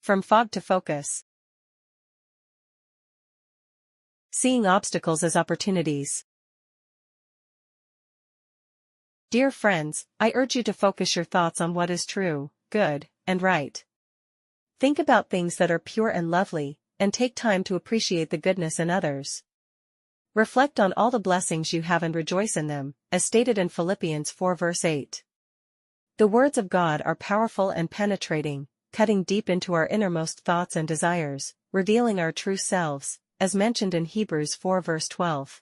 From fog to focus. Seeing obstacles as opportunities. Dear friends, I urge you to focus your thoughts on what is true, good, and right. Think about things that are pure and lovely, and take time to appreciate the goodness in others. Reflect on all the blessings you have and rejoice in them, as stated in Philippians 4 verse 8. The words of God are powerful and penetrating, cutting deep into our innermost thoughts and desires, revealing our true selves, as mentioned in Hebrews 4 verse 12.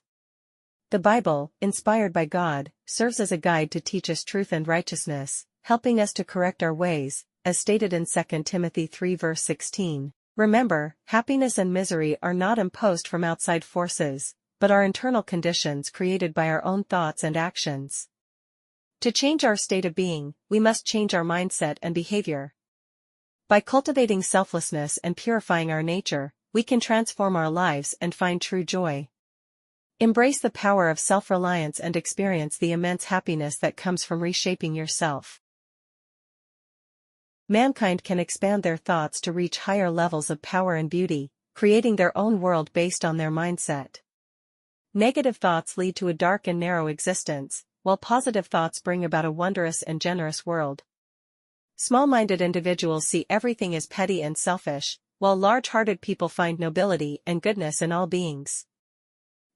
The Bible, inspired by God, serves as a guide to teach us truth and righteousness, helping us to correct our ways, as stated in 2 Timothy 3 verse 16. Remember, happiness and misery are not imposed from outside forces, but are internal conditions created by our own thoughts and actions. To change our state of being, we must change our mindset and behavior. By cultivating selflessness and purifying our nature, we can transform our lives and find true joy. Embrace the power of self-reliance and experience the immense happiness that comes from reshaping yourself. Mankind can expand their thoughts to reach higher levels of power and beauty, creating their own world based on their mindset. Negative thoughts lead to a dark and narrow existence, while positive thoughts bring about a wondrous and generous world. Small-minded individuals see everything as petty and selfish, while large-hearted people find nobility and goodness in all beings.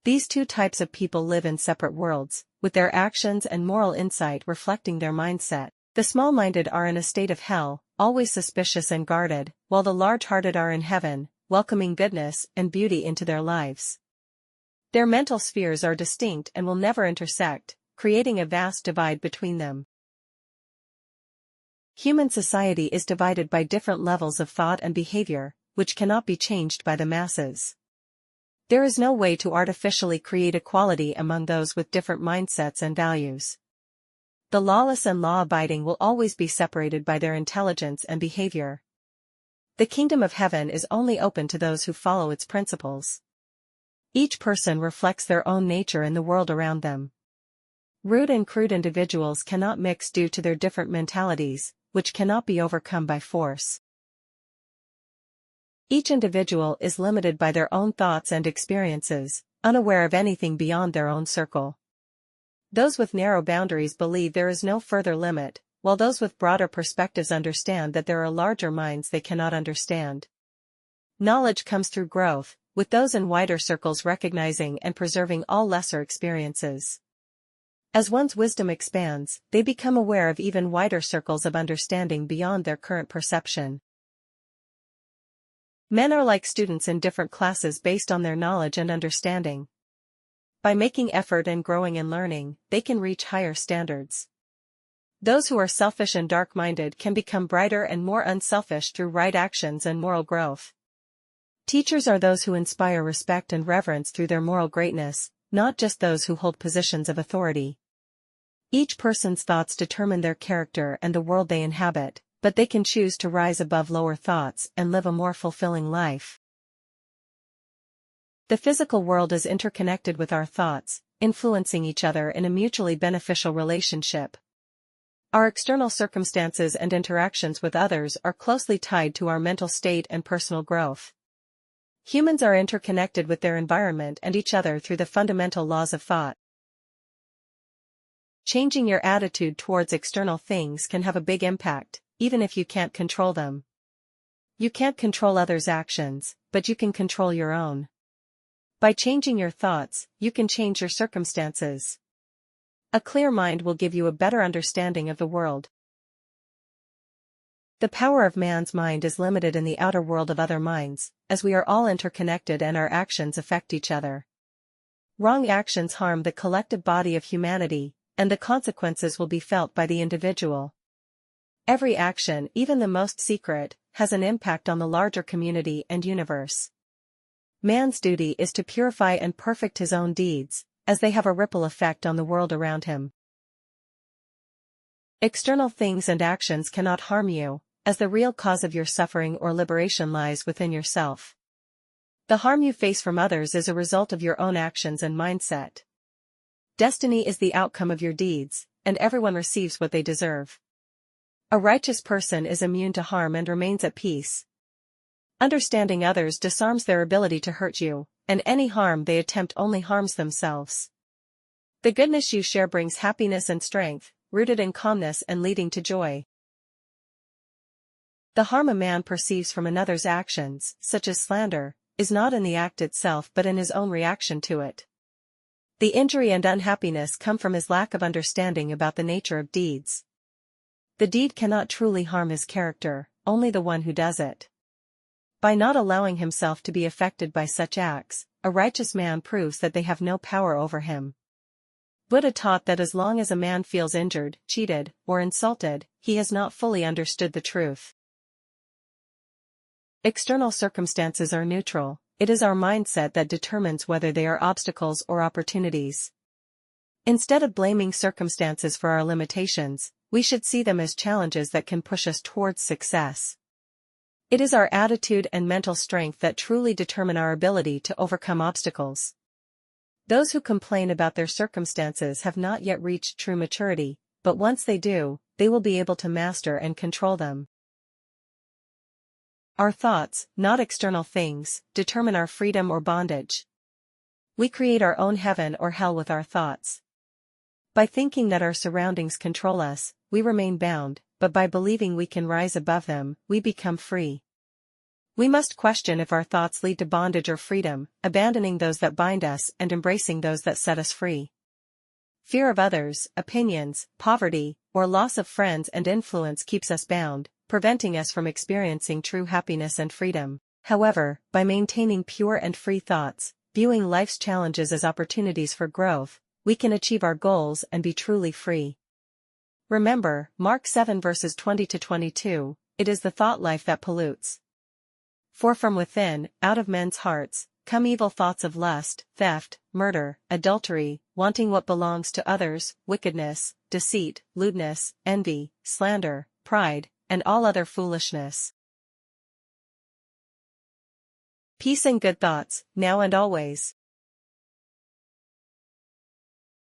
These two types of people live in separate worlds, with their actions and moral insight reflecting their mindset. The small-minded are in a state of hell, always suspicious and guarded, while the large-hearted are in heaven, welcoming goodness and beauty into their lives. Their mental spheres are distinct and will never intersect, creating a vast divide between them. Human society is divided by different levels of thought and behavior, which cannot be changed by the masses. There is no way to artificially create equality among those with different mindsets and values. The lawless and law-abiding will always be separated by their intelligence and behavior. The kingdom of heaven is only open to those who follow its principles. Each person reflects their own nature in the world around them. Rude and crude individuals cannot mix due to their different mentalities, which cannot be overcome by force. Each individual is limited by their own thoughts and experiences, unaware of anything beyond their own circle. Those with narrow boundaries believe there is no further limit, while those with broader perspectives understand that there are larger minds they cannot understand. Knowledge comes through growth, with those in wider circles recognizing and preserving all lesser experiences. As one's wisdom expands, they become aware of even wider circles of understanding beyond their current perception. Men are like students in different classes based on their knowledge and understanding. By making effort and growing in learning, they can reach higher standards. Those who are selfish and dark-minded can become brighter and more unselfish through right actions and moral growth. Teachers are those who inspire respect and reverence through their moral greatness, not just those who hold positions of authority. Each person's thoughts determine their character and the world they inhabit, but they can choose to rise above lower thoughts and live a more fulfilling life. The physical world is interconnected with our thoughts, influencing each other in a mutually beneficial relationship. Our external circumstances and interactions with others are closely tied to our mental state and personal growth. Humans are interconnected with their environment and each other through the fundamental laws of thought. Changing your attitude towards external things can have a big impact, even if you can't control them. You can't control others' actions, but you can control your own. By changing your thoughts, you can change your circumstances. A clear mind will give you a better understanding of the world. The power of man's mind is limited in the outer world of other minds, as we are all interconnected and our actions affect each other. Wrong actions harm the collective body of humanity, and the consequences will be felt by the individual. Every action, even the most secret, has an impact on the larger community and universe. Man's duty is to purify and perfect his own deeds, as they have a ripple effect on the world around him. External things and actions cannot harm you, as the real cause of your suffering or liberation lies within yourself. The harm you face from others is a result of your own actions and mindset. Destiny is the outcome of your deeds, and everyone receives what they deserve. A righteous person is immune to harm and remains at peace. Understanding others disarms their ability to hurt you, and any harm they attempt only harms themselves. The goodness you share brings happiness and strength, rooted in calmness and leading to joy. The harm a man perceives from another's actions, such as slander, is not in the act itself but in his own reaction to it. The injury and unhappiness come from his lack of understanding about the nature of deeds. The deed cannot truly harm his character, only the one who does it. By not allowing himself to be affected by such acts, a righteous man proves that they have no power over him. Buddha taught that as long as a man feels injured, cheated, or insulted, he has not fully understood the truth. External circumstances are neutral. It is our mindset that determines whether they are obstacles or opportunities. Instead of blaming circumstances for our limitations, we should see them as challenges that can push us towards success. It is our attitude and mental strength that truly determine our ability to overcome obstacles. Those who complain about their circumstances have not yet reached true maturity, but once they do, they will be able to master and control them. Our thoughts, not external things, determine our freedom or bondage. We create our own heaven or hell with our thoughts. By thinking that our surroundings control us, we remain bound, but by believing we can rise above them, we become free. We must question if our thoughts lead to bondage or freedom, abandoning those that bind us and embracing those that set us free. Fear of others, opinions, poverty, or loss of friends and influence keeps us bound, preventing us from experiencing true happiness and freedom. However, by maintaining pure and free thoughts, viewing life's challenges as opportunities for growth, we can achieve our goals and be truly free. Remember, Mark 7 verses 20-22, it is the thought life that pollutes. For from within, out of men's hearts, come evil thoughts of lust, theft, murder, adultery, wanting what belongs to others, wickedness, deceit, lewdness, envy, slander, pride, and all other foolishness. Peace and good thoughts, now and always.